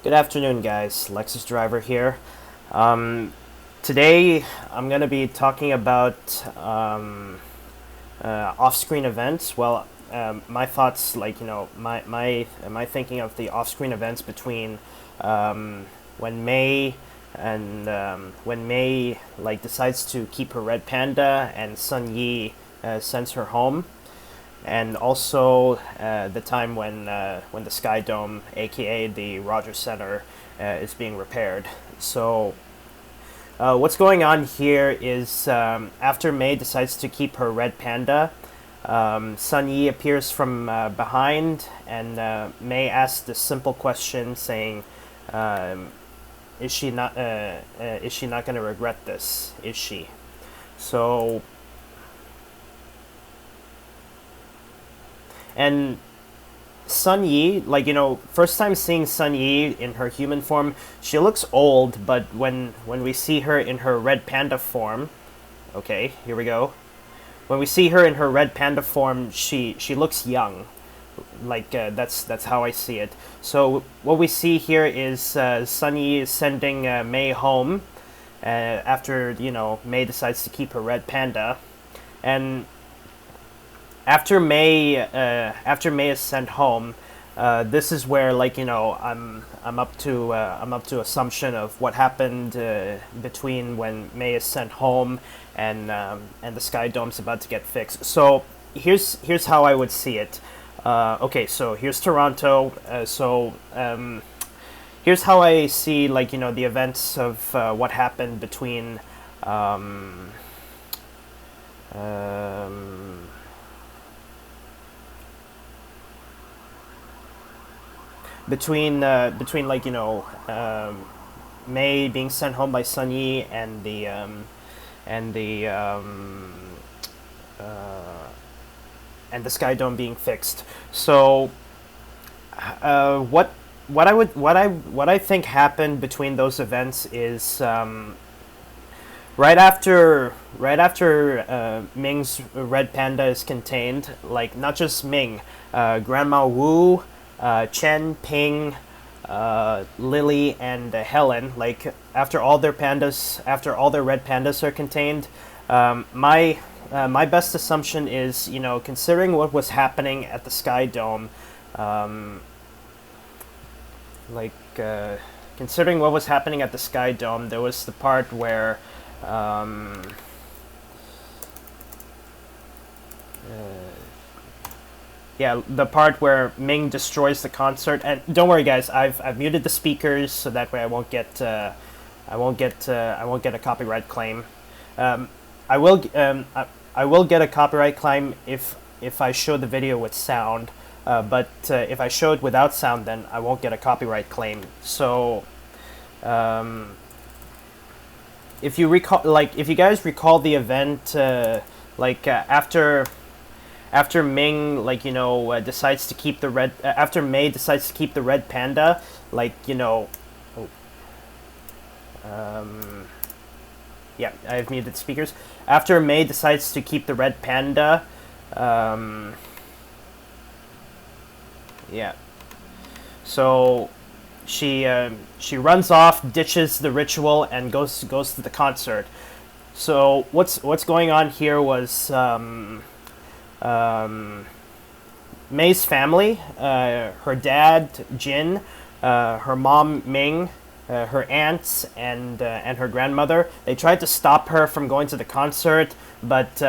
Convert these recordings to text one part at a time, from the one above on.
Good afternoon, guys. Lexus Driver here. Today, I'm going to be talking about off-screen events. Well, my thoughts, my thinking of the off-screen events between when May decides to keep her red panda and Sun Yi sends her home, and also the time when the SkyDome, aka the Rogers Center, is being repaired. So what's going on here is after May decides to keep her red panda, Sun Yi appears from behind, and May asks this simple question, saying, "Is she not going to regret this? Is she?" So. And Sun Yi, first time seeing Sun Yi in her human form, she looks old, but when we see her in her red panda form, okay, here we go. When we see her in her red panda form, she looks young. That's how I see it. So what we see here is Sun Yi is sending May home after May decides to keep her red panda, and after May is sent home, this is where I'm up to assumption of what happened between when May is sent home and the SkyDome's about to get fixed. So here's how I would see it. Okay, so here's Toronto. Here's how I see the events of what happened between. Between May being sent home by Sun Yi and the SkyDome being fixed. So what I think happened between those events is right after Ming's red panda is contained, not just Ming, Grandma Wu, Chen, Ping, Lily, and Helen. After all their red pandas are contained, my best assumption is, considering what was happening at the SkyDome, considering what was happening at the SkyDome, there was the part where the part where Ming destroys the concert. And don't worry, guys, I've muted the speakers so that way I won't get a copyright claim. I will get a copyright claim if I show the video with sound, but if I show it without sound, then I won't get a copyright claim. So if you guys recall the event, after Ming, decides to keep the red. After May decides to keep the red panda, yeah, I've muted speakers. After May decides to keep the red panda, yeah. So she runs off, ditches the ritual, and goes to the concert. So what's going on here was. May's family, her dad Jin, her mom Ming, her aunts, and her grandmother. They tried to stop her from going to the concert, but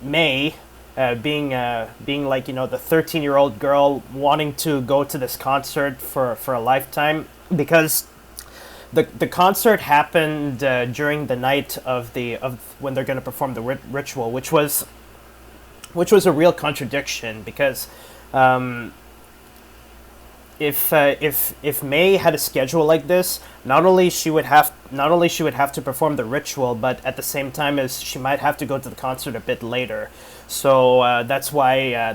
May, being the 13-year-old girl wanting to go to this concert for a lifetime, because the concert happened during the night of when they're going to perform the ritual, which was a real contradiction, because if May had a schedule like this, not only she would have to perform the ritual, but at the same time as she might have to go to the concert a bit later. So that's why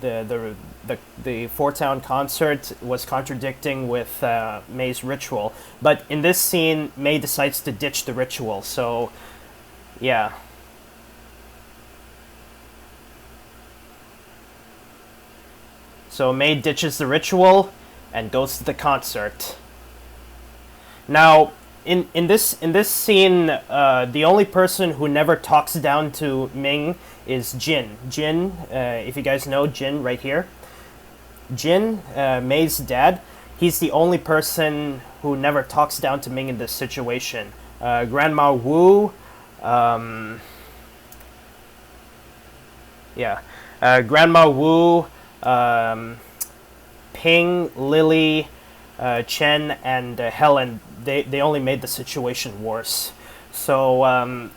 the Four Town concert was contradicting with May's ritual. But in this scene, May decides to ditch the ritual. So yeah. So May ditches the ritual, and goes to the concert. Now, in this scene, the only person who never talks down to Ming is Jin. Jin, if you guys know Jin right here, Jin, Mei's dad. He's the only person who never talks down to Ming in this situation. Grandma Wu, Grandma Wu, Ping, Lily, Chen, and Helen. They only made the situation worse. So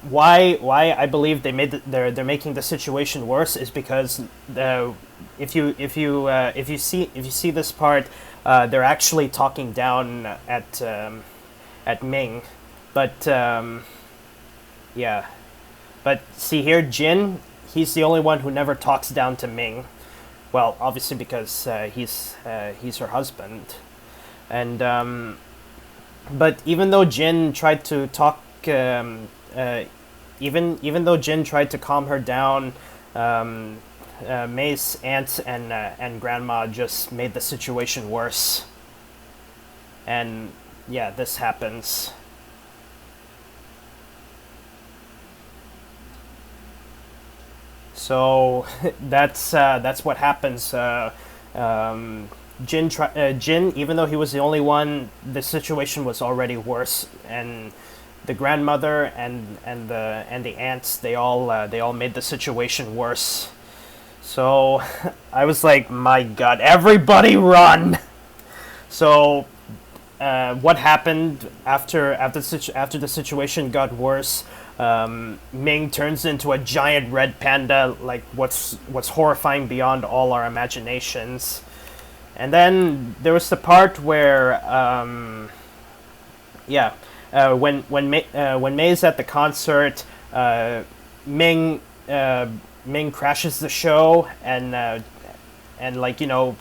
why I believe they're making the situation worse is because if you see this part, they're actually talking down at Ming, but yeah, but see here, Jin, he's the only one who never talks down to Ming. Well, obviously because he's her husband, and but even though Jin tried to talk, even though Jin tried to calm her down, Mei's aunt and grandma just made the situation worse. And yeah, this happens. So that's what happens. Jin, even though he was the only one, the situation was already worse, and the grandmother and the aunts, they all made the situation worse. So I was like, my God, everybody run! So what happened after the situation got worse? Ming turns into a giant red panda, like what's horrifying beyond all our imaginations. And then there was the part where, when Mei's at the concert, Ming crashes the show, and like, you know,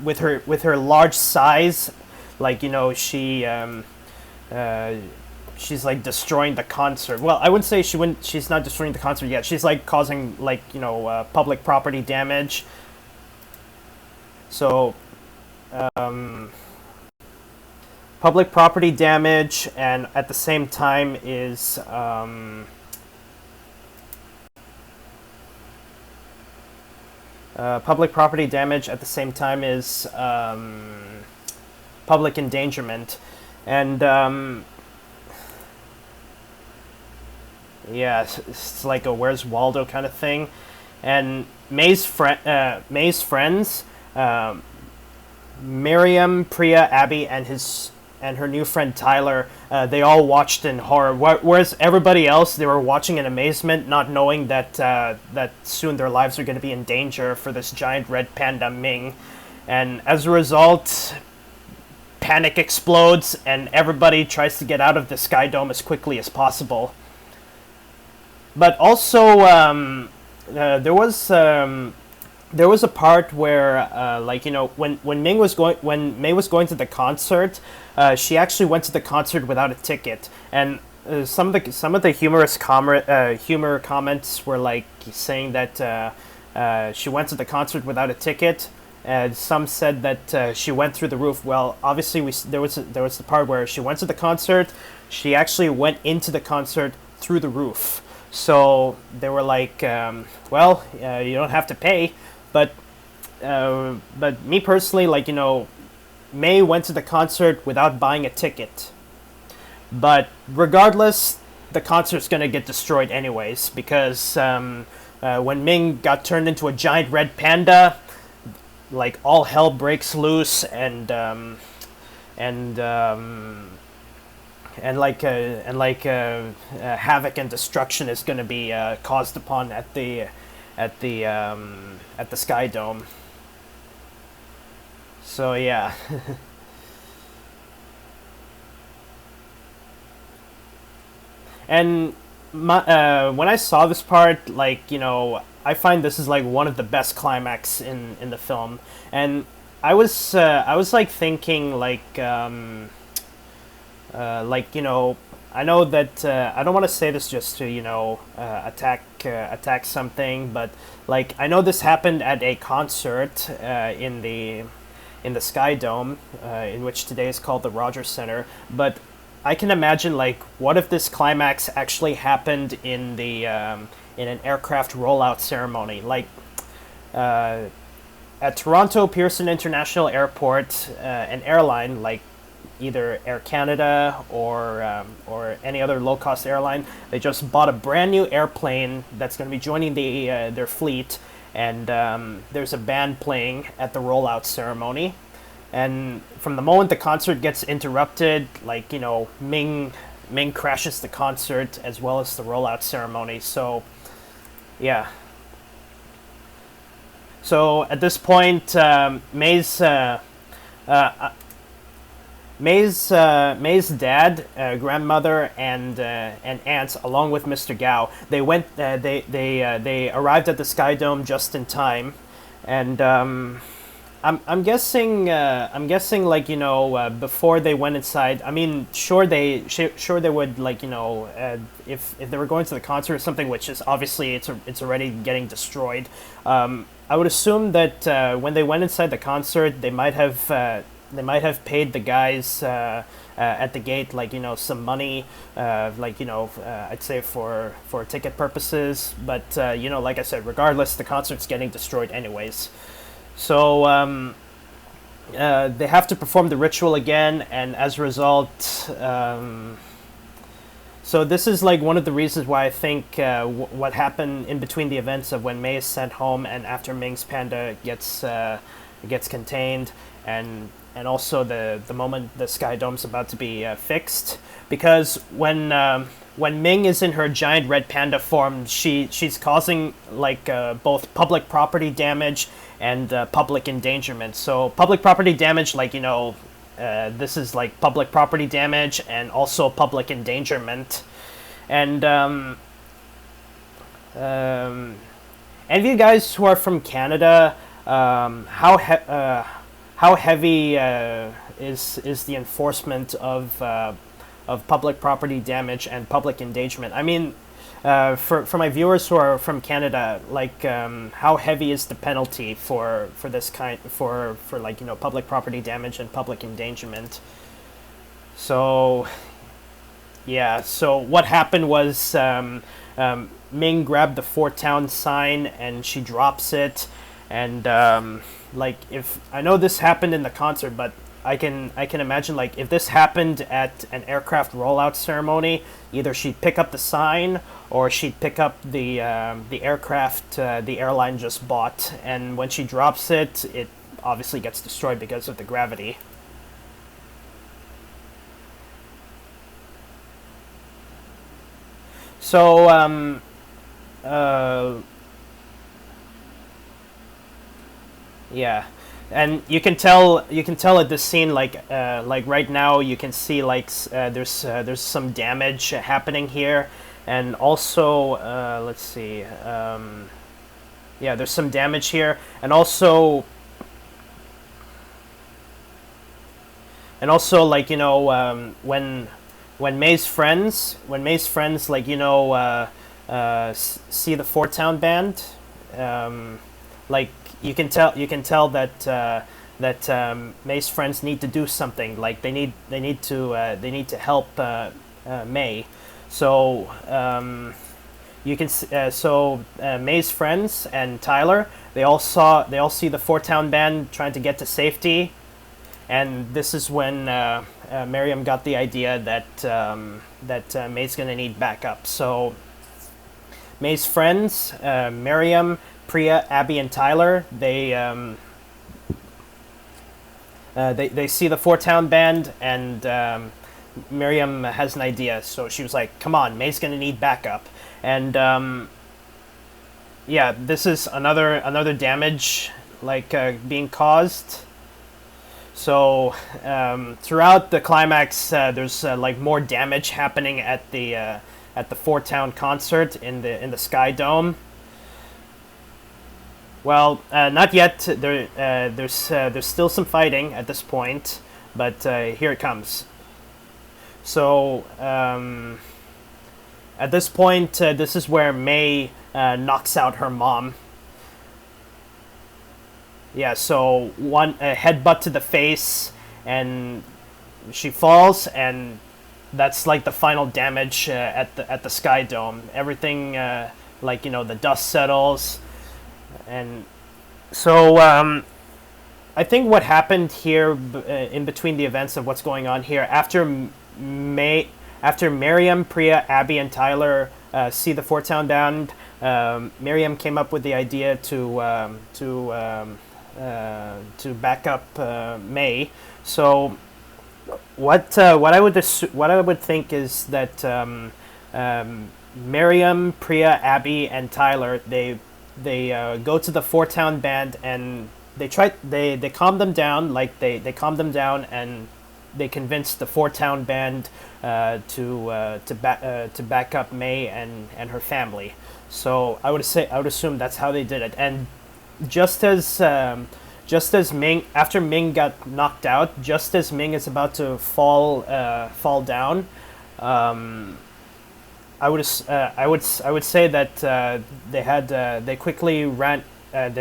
with her large size, like, you know, she's like destroying the concert. Well, I wouldn't say she's not destroying the concert yet. She's like causing, like, you know, public property damage. So, public property damage, and at the same time is public property damage. At the same time is public endangerment, and yeah, it's like a Where's Waldo kind of thing. And Mei's friends. Miriam, Priya, Abby, and her new friend Tyler, they all watched in horror. Whereas everybody else, they were watching in amazement, not knowing that soon their lives are going to be in danger for this giant red panda Ming. And as a result, panic explodes, and everybody tries to get out of the SkyDome as quickly as possible. But also, there was a part where, like, you know, when Mei was going to the concert, she actually went to the concert without a ticket, and some of the humor comments were like saying that she went to the concert without a ticket, and some said that she went through the roof. Well, obviously there was the part where she went to the concert, she actually went into the concert through the roof. So they were like, well, you don't have to pay. But me personally, like, you know, Mei went to the concert without buying a ticket. But regardless, the concert's gonna get destroyed anyways, because when Ming got turned into a giant red panda, like, all hell breaks loose, and havoc and destruction is gonna be caused upon at the SkyDome. So yeah. And when I saw this part, like, you know, I find this is like one of the best climax in the film, and I was like thinking, like, you know, I know that I don't want to say this just to, you know, attack something, but like, I know this happened at a concert in the in the SkyDome, in which today is called the Rogers Center. But I can imagine, like, what if this climax actually happened in the in an aircraft rollout ceremony, like at Toronto Pearson International Airport, an airline like either Air Canada or any other low cost airline, they just bought a brand new airplane that's going to be joining their fleet, and there's a band playing at the rollout ceremony. And from the moment the concert gets interrupted, like, you know, Ming crashes the concert as well as the rollout ceremony. So, yeah. So at this point, May's dad, grandmother, and aunts, along with Mr. Gao, they arrived at the SkyDome just in time, and I'm guessing like, you know, before they went inside. I mean, sure they would, like, you know, if they were going to the concert or something, which is obviously it's already getting destroyed. I would assume that when they went inside the concert, they might have paid the guys at the gate, like, you know, some money, like, you know, I'd say for ticket purposes. But you know, like I said, regardless, the concert's getting destroyed anyways. So they have to perform the ritual again, and as a result, so this is like one of the reasons why I think what happened in between the events of when Mei is sent home and after Ming's panda gets contained, and also the moment the SkyDome's about to be fixed, because when Ming is in her giant red panda form, she's causing like both public property damage and public endangerment. So public property damage, like, you know, this is like public property damage and also public endangerment. And any of you guys who are from Canada, how heavy is the enforcement of public property damage and public endangerment? I mean, for my viewers who are from Canada, like, how heavy is the penalty for this kind for like, you know, public property damage and public endangerment? So yeah, so what happened was Ming grabbed the Fort Town sign and she drops it, and like, if I know this happened in the concert, but I can imagine, like, if this happened at an aircraft rollout ceremony, either she'd pick up the sign or she'd pick up the aircraft the airline just bought, and when she drops it, it obviously gets destroyed because of the gravity. So yeah, and you can tell at this scene, like right now you can see, like, there's some damage happening here, and also let's see, yeah, there's some damage here, and also like, you know, when May's friends, like, you know, see the Fort Town band, like, you can tell that May's friends need to do something. Like, they need to help May. So you can so May's friends and Tyler, they all see the Fort Town band trying to get to safety, and this is when Miriam got the idea that May's gonna need backup. So May's friends, Miriam, Priya, Abby, and Tyler, they see the Fort Town band, and Miriam has an idea. So she was like, "Come on, May's gonna need backup." And yeah, this is another damage, like, being caused. So throughout the climax, there's like more damage happening at the Fort Town concert in the SkyDome. Well, not yet. There's still some fighting at this point, but here it comes. So at this point, this is where May knocks out her mom. Yeah, so one a headbutt to the face, and she falls, and that's like the final damage at the SkyDome. Everything, like the dust settles, and so I think what happened here in between the events of what's going on here after Miriam, Priya, Abby, and Tyler see the Four Town Band, Miriam came up with the idea to back up May. So what I would think is that Miriam, Priya, Abby, and Tyler they go to the Four Town Band, and they calm them down, like they calm them down, and they convince the Four Town Band to back up May and her family. So I would assume that's how they did it. And just as Ming, after Ming got knocked out, just as Ming is about to fall down, I would say that they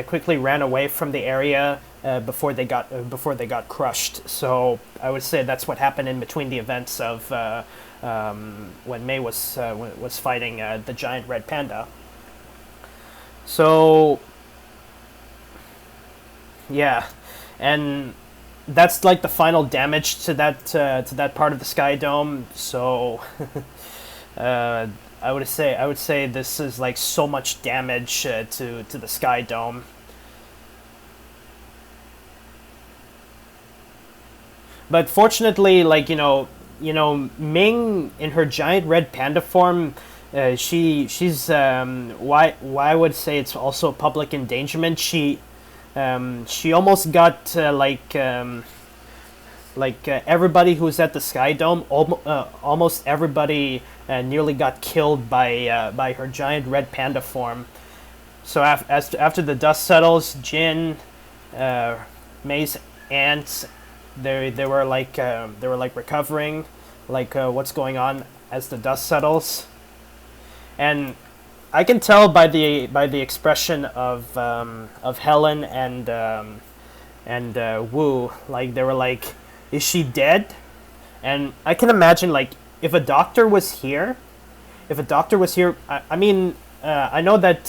quickly ran away from the area before they got crushed. So I would say that's what happened in between the events of when May was fighting the giant red panda. So yeah, and that's like the final damage to that part of the SkyDome. So I would say this is like so much damage to the SkyDome. But fortunately, like Ming in her giant red panda form, she's why I would say it's also public endangerment. She almost got everybody who's at the SkyDome, almost everybody nearly got killed by her giant red panda form. So after the dust settles, Jin, May's aunts, they were like recovering, like what's going on as the dust settles, and I can tell by the expression of Helen and Wu, like they were like, is she dead? And I can imagine, like, if a doctor was here, I mean, I know that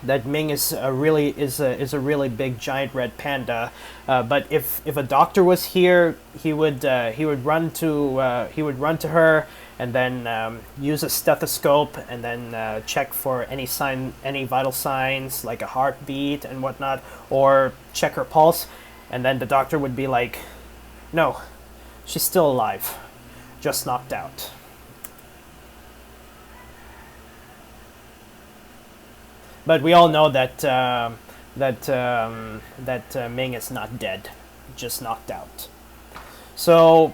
that Ming is a really big giant red panda, but if a doctor was here, he would run to her, and then use a stethoscope, and then check for any vital signs like a heartbeat and whatnot, or check her pulse, and then the doctor would be like, no, she's still alive, just knocked out. But we all know that Ming is not dead, just knocked out. So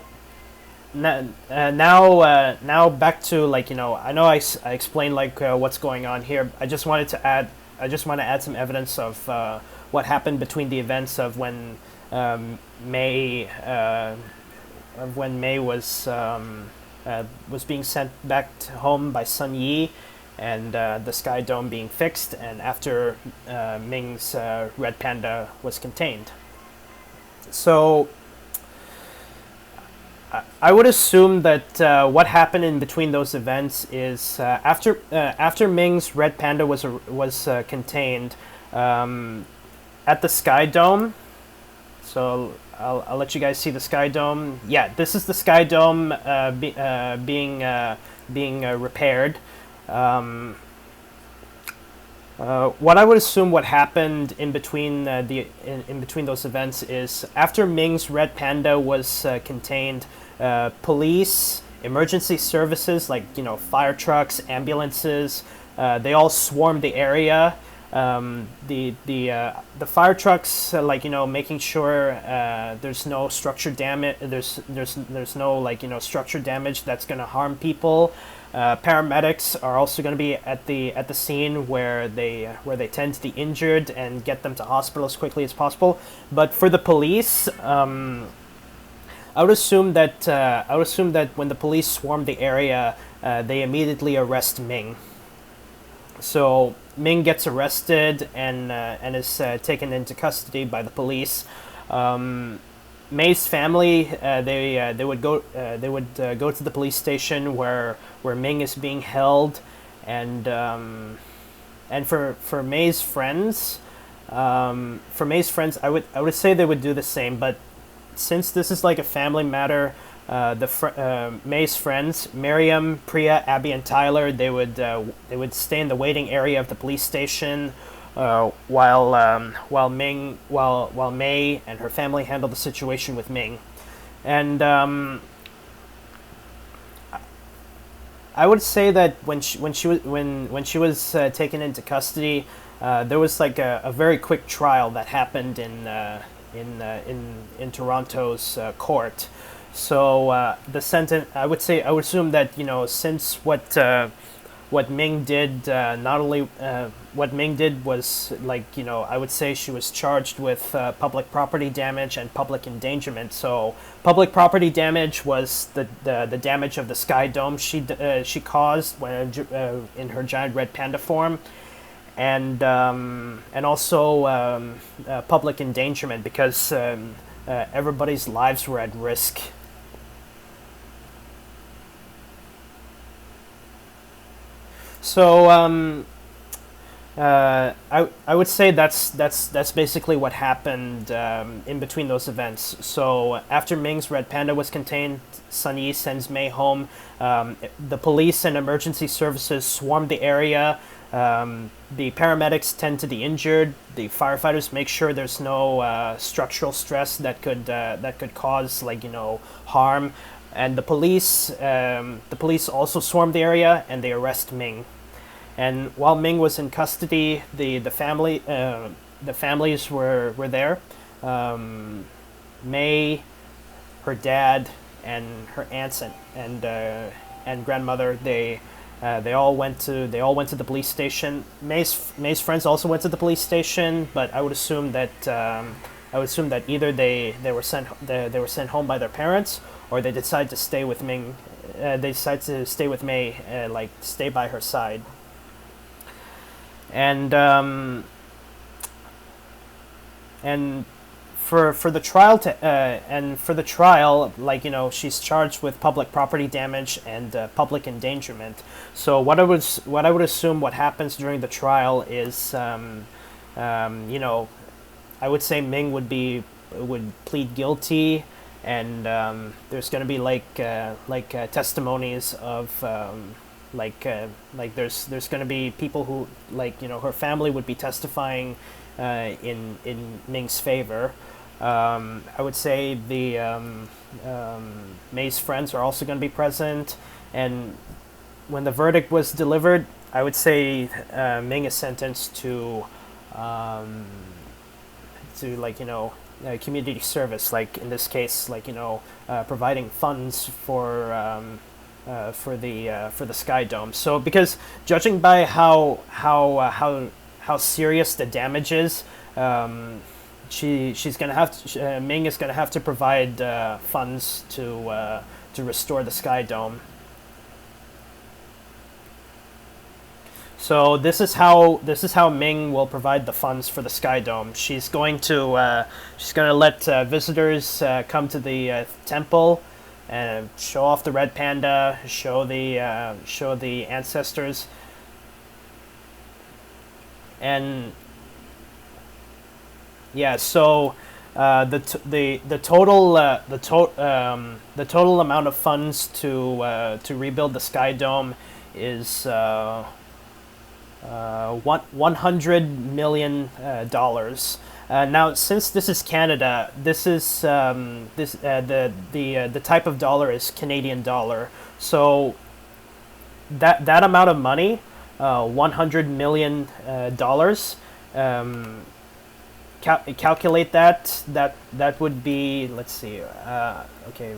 now back to, like, I know I explained like what's going on here. I just want to add some evidence of what happened between the events of when May was being sent back to home by Sun Yi, and the SkyDome being fixed, and after Ming's red panda was contained. So I would assume that what happened in between those events is after Ming's red panda was contained at the SkyDome. So I'll let you guys see the SkyDome. Yeah, this is the SkyDome being repaired. What I would assume what happened in between in between those events is after Ming's red panda was contained, police, emergency services like fire trucks, ambulances, they all swarmed the area. The fire trucks, making sure there's no structure damage. There's no structure damage that's gonna harm people. Paramedics are also going to be at the scene where they tend to the injured and get them to hospital as quickly as possible. But for the police, I would assume that when the police swarm the area, they immediately arrest Ming. So Ming gets arrested and is taken into custody by the police. May's family they would go to the police station where Ming is being held, and for May's friends, I would say they would do the same. But since this is like a family matter, May's friends, Miriam, Priya, Abby, and Tyler, they would stay in the waiting area of the police station, while May and her family handle the situation with Ming. And I would say that when she was taken into custody, there was like a very quick trial that happened in Toronto's court. So the sentence, I would assume that, since what Ming did, not only what Ming did was, like, I would say she was charged with public property damage and public endangerment. So public property damage was the damage of the SkyDome she caused when in her giant red panda form, and also public endangerment because everybody's lives were at risk. So I would say that's basically what happened in between those events. So after Ming's red panda was contained, Sun Yi sends May home. The police and emergency services swarm the area. The paramedics tend to the injured. The firefighters make sure there's no structural stress that could cause, like, harm. And the police also swarm the area and they arrest Ming. And while Ming was in custody, the families were there. May, her dad, and her aunts and grandmother, they all went to the police station. May's friends also went to the police station, but I would assume that either they were sent home by their parents, or they decided to stay with Ming. They decided to stay with May, like stay by her side. And for the trial, like, she's charged with public property damage and public endangerment. So what I would assume what happens during the trial is, I would say Ming would plead guilty, and there's going to be testimonies of there's going to be people who, her family would be testifying in Ming's favor. I would say the May's friends are also going to be present, and when the verdict was delivered, I would say Ming is sentenced to community service, like in this case, providing funds for the SkyDome. So because judging by how serious the damage is, she's gonna have to, Ming is gonna have to provide funds to restore the SkyDome. So this is how Ming will provide the funds for the SkyDome. She's going to let visitors come to the temple and show off the red panda, show the ancestors, and yeah. So the total amount of funds to rebuild the SkyDome is $100 million. Now, since this is Canada, this is the type of dollar is Canadian dollar. So that amount of money, $100 million, calculate that would be, let's see, okay,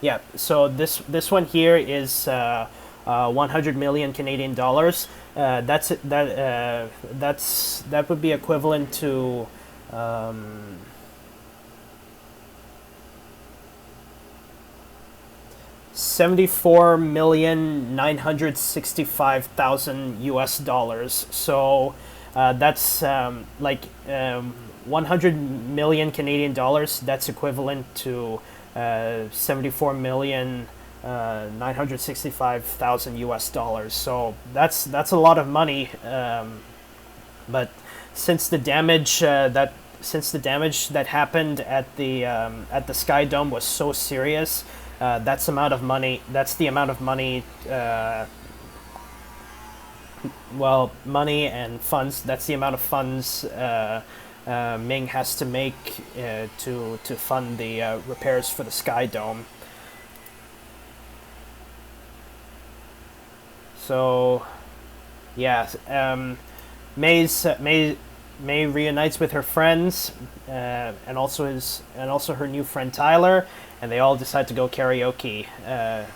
yeah. So this one here is 100 million Canadian dollars. That would be equivalent to $74,965,000 US. So that's 100 million Canadian dollars. That's equivalent to 74,965,000 US dollars. So that's a lot of money. But since the damage that happened at the SkyDome was so serious, that's the amount of money. Money and funds. That's the amount of funds Ming has to make to fund the repairs for the SkyDome. So, yeah, May reunites with her friends, and also her new friend Tyler, and they all decide to go karaoke at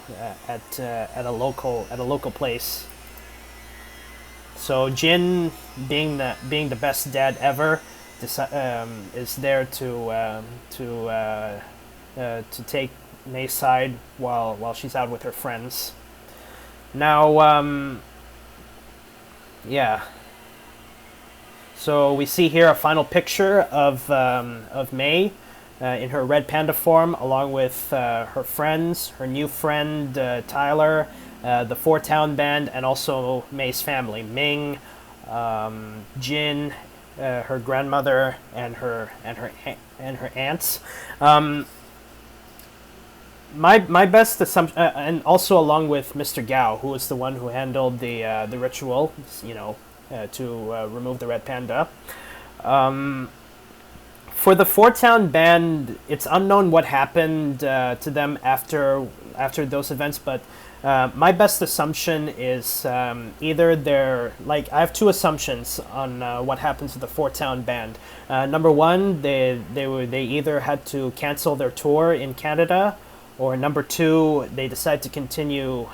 a local place. So Jin, being the best dad ever, is there to take May's side while she's out with her friends. Now, yeah. So we see here a final picture of May in her red panda form, along with her friends, her new friend Tyler, the Four Town Band, and also May's family: Ming, Jin, her grandmother, and her aunts. My best assumption, and also along with Mr. Gao, who was the one who handled the ritual, to remove the red panda. For the Four Town Band, it's unknown what happened to them after those events, but my best assumption is either they're I have two assumptions on what happens to the Four Town Band. Number one, they either had to cancel their tour in Canada, or number two, they decide to continue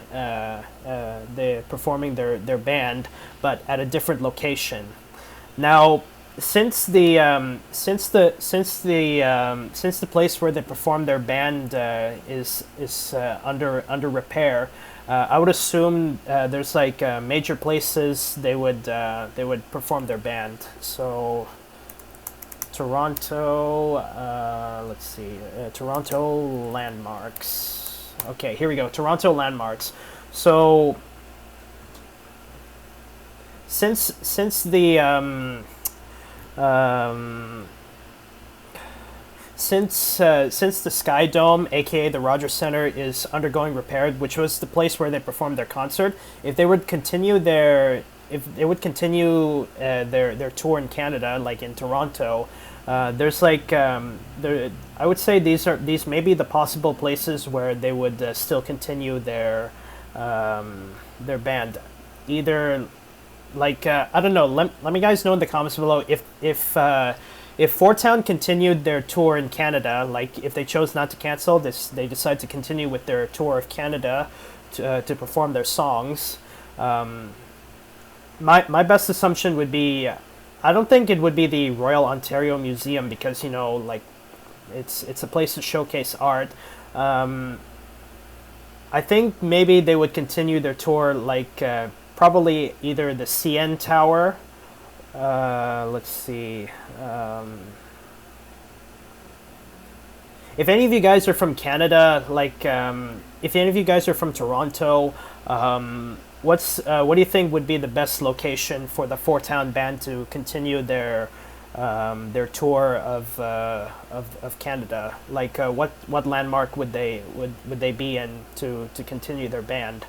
performing their band, but at a different location. Now, since the place where they perform their band is under repair, I would assume there's major places they would perform their band. So Toronto, let's see, Toronto landmarks. Okay, here we go, Toronto landmarks. So since the SkyDome, aka the Rogers Center, is undergoing repair, which was the place where they performed their concert, if they would continue their tour in Canada, like in Toronto, there's I would say these may be the possible places where they would still continue their band. Either I don't know. Let me guys know in the comments below if Four Town continued their tour in Canada, if they chose not to cancel this, they decide to continue with their tour of Canada to perform their songs. My best assumption would be, I don't think it would be the Royal Ontario Museum, because it's a place to showcase art. I think maybe they would continue their tour probably either the CN Tower. Let's see. If any of you guys are from Canada, if any of you guys are from Toronto, what do you think would be the best location for the Four Town Band to continue their tour of Canada? What landmark would they be in to continue their band?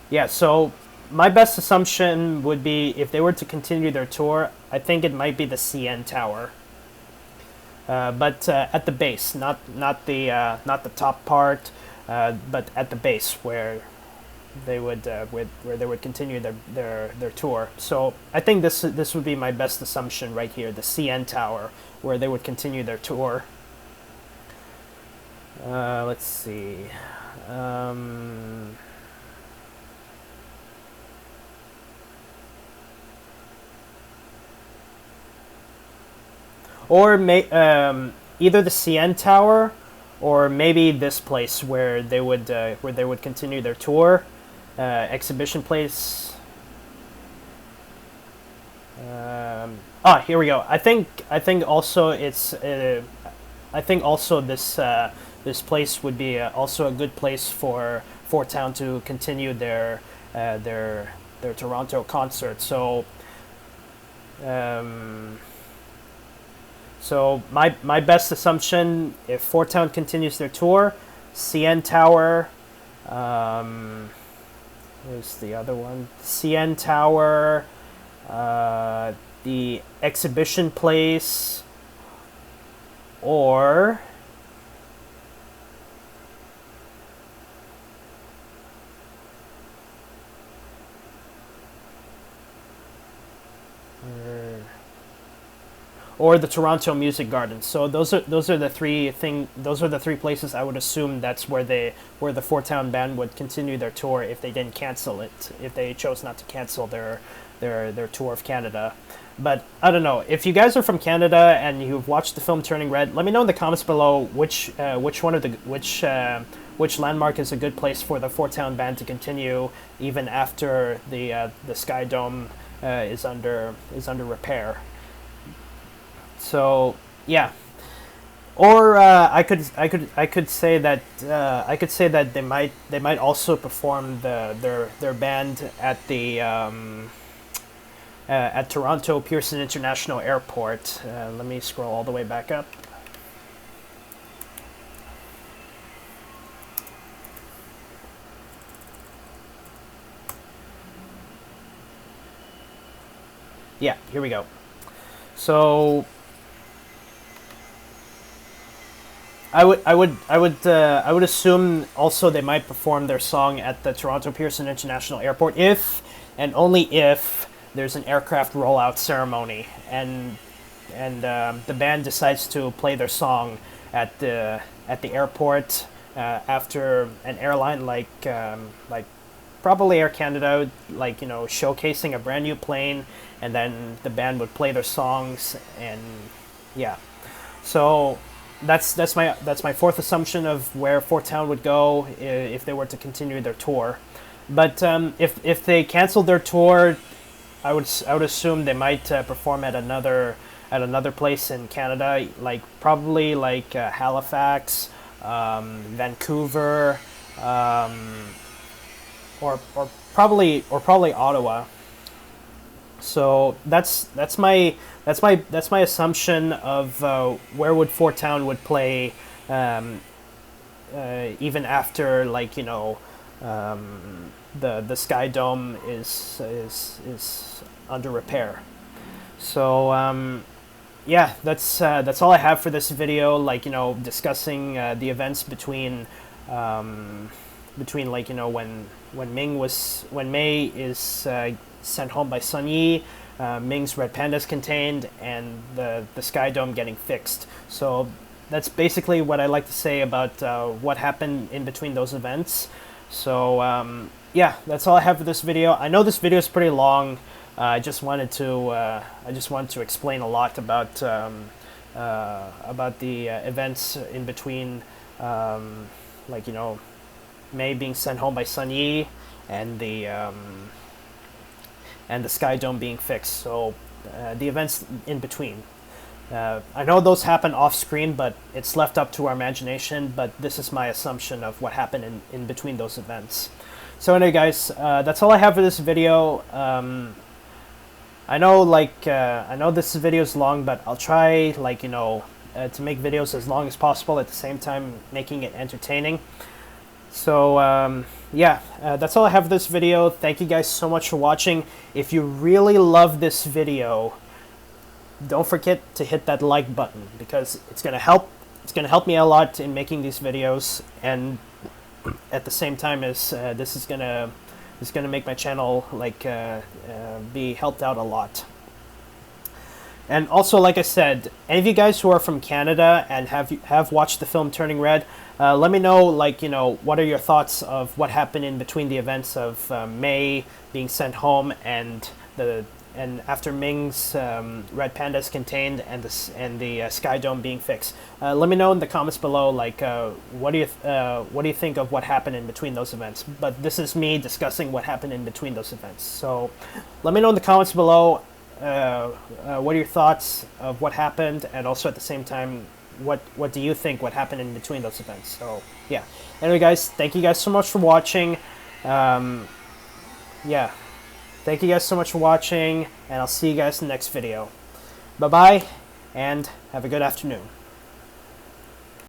Yeah, so my best assumption would be, if they were to continue their tour, I think it might be the CN Tower. But at the base, not the top part, but at the base where they would continue their tour. So I think this would be my best assumption right here, the CN Tower, where they would continue their tour. Let's see. Or either the CN Tower or maybe this place where they would continue their tour, exhibition place. Here we go. I think also it's I think also this place would be also a good place for Fort Town to continue their Toronto concert. So so my best assumption, if Fort Town continues their tour, CN Tower, where's the other one? CN Tower, the exhibition place, or the Toronto Music Garden. So those are the three places I would assume that's where the Fort Town band would continue their tour if they didn't cancel it, if they chose not to cancel their tour of Canada. But I don't know, if you guys are from Canada and you've watched the film Turning Red, let me know in the comments below which landmark is a good place for the Fort Town band to continue even after the SkyDome is under repair. So yeah, or I could say that they might also perform their band at the at Toronto Pearson International Airport. Let me scroll all the way back up. Yeah, here we go. So I would assume also they might perform their song at the Toronto Pearson International Airport if and only if there's an aircraft rollout ceremony and the band decides to play their song at the airport after an airline like probably Air Canada, like, you know, showcasing a brand new plane, and then the band would play their songs, and yeah. So that's my fourth assumption of where Fort Town would go if they were to continue their tour. But if they canceled their tour, I would assume they might perform at another place in Canada, like probably like Halifax, Vancouver, or probably Ottawa. So that's my assumption of where would Fort Town would play even after, like, you know, the SkyDome is under repair. So yeah, that's all I have for this video. Like, you know, discussing the events between like, you know, when Mei is sent home by Sun Yi, Ming's red panda is contained, and the SkyDome getting fixed. So that's basically what I like to say about what happened in between those events. So yeah, that's all I have for this video. I know this video is pretty long. I just wanted to explain a lot about the events in between, like, you know, Mei being sent home by Sun Yi and the SkyDome being fixed. So the events in between. I know those happen off screen, but it's left up to our imagination. But this is my assumption of what happened in between those events. So anyway, guys, that's all I have for this video. I know, like, I know this video is long, but I'll try, like, you know, to make videos as long as possible at the same time making it entertaining. So yeah, that's all I have for this video. Thank you guys so much for watching. If you really love this video, don't forget to hit that like button, because it's gonna help me a lot in making these videos, and at the same time as this is gonna make my channel, like, be helped out a lot. And also, like I said, any of you guys who are from Canada and have watched the film Turning Red, let me know, like, you know, what are your thoughts of what happened in between the events of Mei being sent home and the and after Ming's red panda is contained and the SkyDome being fixed. Let me know in the comments below, like what do you think of what happened in between those events. But this is me discussing what happened in between those events. So let me know in the comments below what are your thoughts of what happened, and also at the same time, what do you think what happened in between those events. So yeah. Anyway, guys, thank you guys so much for watching. Yeah. Thank you guys so much for watching, and I'll see you guys in the next video. Bye-bye, and have a good afternoon.